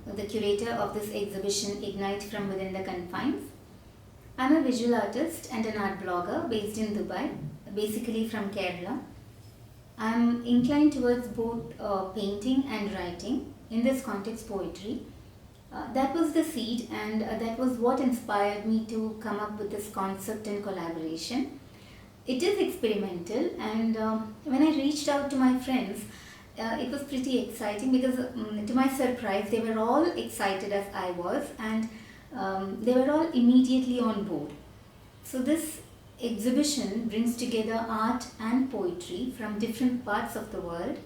the curator of this exhibition Ignite from Within the Confines. I'm a visual artist and an art blogger based in Dubai, basically from Kerala. I'm inclined towards both painting and writing, in this context poetry. That was the seed, and that was what inspired me to come up with this concept and collaboration. It is experimental, and when I reached out to my friends, it was pretty exciting because, to my surprise, they were all excited as I was, and they were all immediately on board. So, this exhibition brings together art and poetry from different parts of the world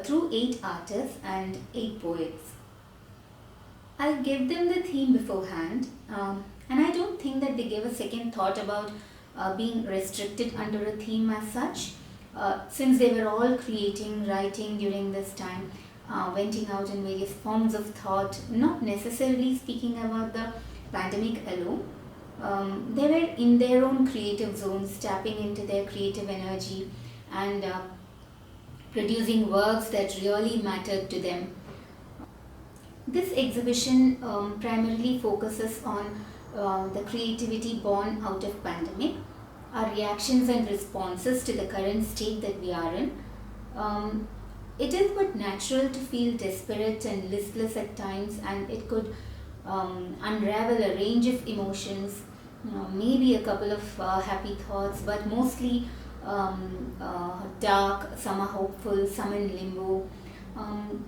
through 8 artists and 8 poets. I gave them the theme beforehand, and I don't think that they gave a second thought about being restricted under a theme as such, since they were all creating, writing during this time, venting out in various forms of thought, not necessarily speaking about the pandemic alone. They were in their own creative zones, tapping into their creative energy and producing works that really mattered to them. This exhibition primarily focuses on the creativity born out of pandemic, our reactions and responses to the current state that we are in. Um, it is but natural to feel desperate and listless at times, and it could unravel a range of emotions, maybe a couple of happy thoughts, but mostly dark, some are hopeful, some in limbo. Um,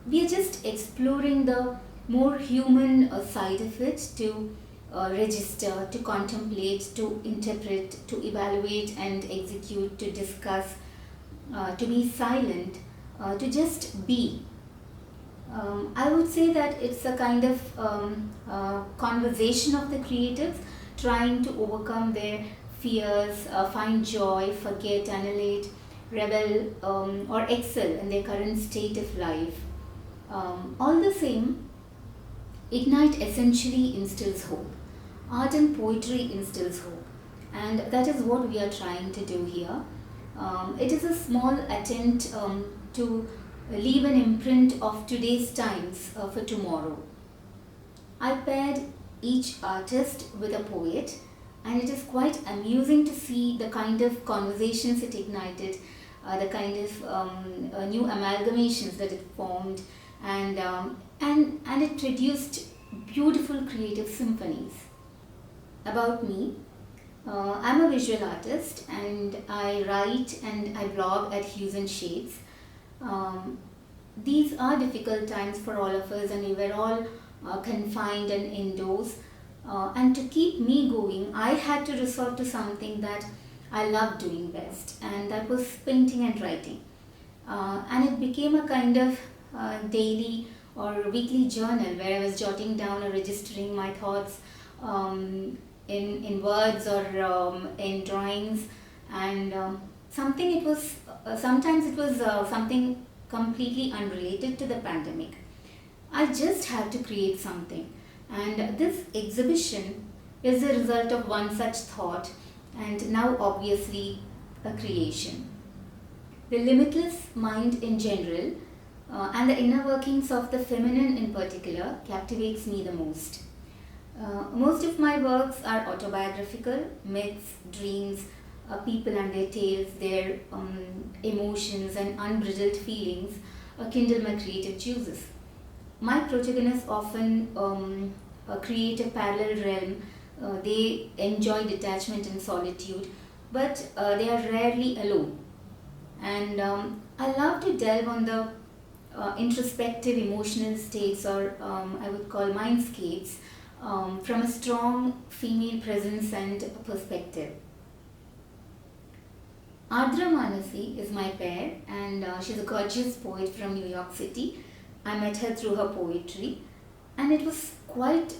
we are just exploring the more human side of it to register, to contemplate, to interpret, to evaluate and execute, to discuss, to be silent, to just be. I would say that it's a kind of conversation of the creatives trying to overcome their fears, find joy, forget, annihilate, rebel, or excel in their current state of life. All the same, Ignite essentially instills hope. Art and poetry instills hope, and that is what we are trying to do here. It is a small attempt to leave an imprint of today's times for tomorrow. I paired each artist with a poet, and it is quite amusing to see the kind of conversations it ignited, the kind of new amalgamations that it formed, and it produced beautiful creative symphonies. About me, I'm a visual artist and I write and I blog at Hues and Shades. Um, these are difficult times for all of us, and we were all confined and indoors. And to keep me going, I had to resort to something that I love doing best, and that was painting and writing. And it became a kind of daily or weekly journal where I was jotting down or registering my thoughts in words or in drawings, and something it was sometimes it was something completely unrelated to the pandemic. I just had to create something, and this exhibition is the result of one such thought, and now obviously a creation. The limitless mind in general, and the inner workings of the feminine in particular, captivates me the most. Most of my works are autobiographical, myths, dreams, people and their tales, their emotions and unbridled feelings kindle my creative juices. My protagonists often create a parallel realm. They enjoy detachment and solitude, but they are rarely alone. And I love to delve on the introspective emotional states, or I would call mindscapes, from a strong female presence and perspective. Ardra Manasi is my pair, and she's a gorgeous poet from New York City. I met her through her poetry, and it was quite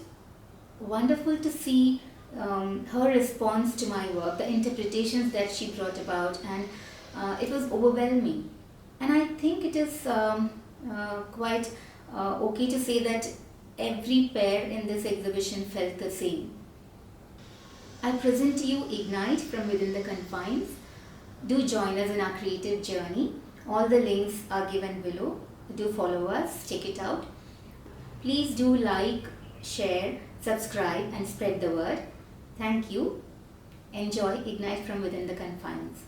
wonderful to see her response to my work, the interpretations that she brought about, and it was overwhelming. And I think it is quite okay to say that every pair in this exhibition felt the same. I present to you Ignite from Within the Confines. Do join us in our creative journey. All the links are given below. Do follow us, check it out. Please do like, share, subscribe, and spread the word. Thank you. Enjoy Ignite from Within the Confines.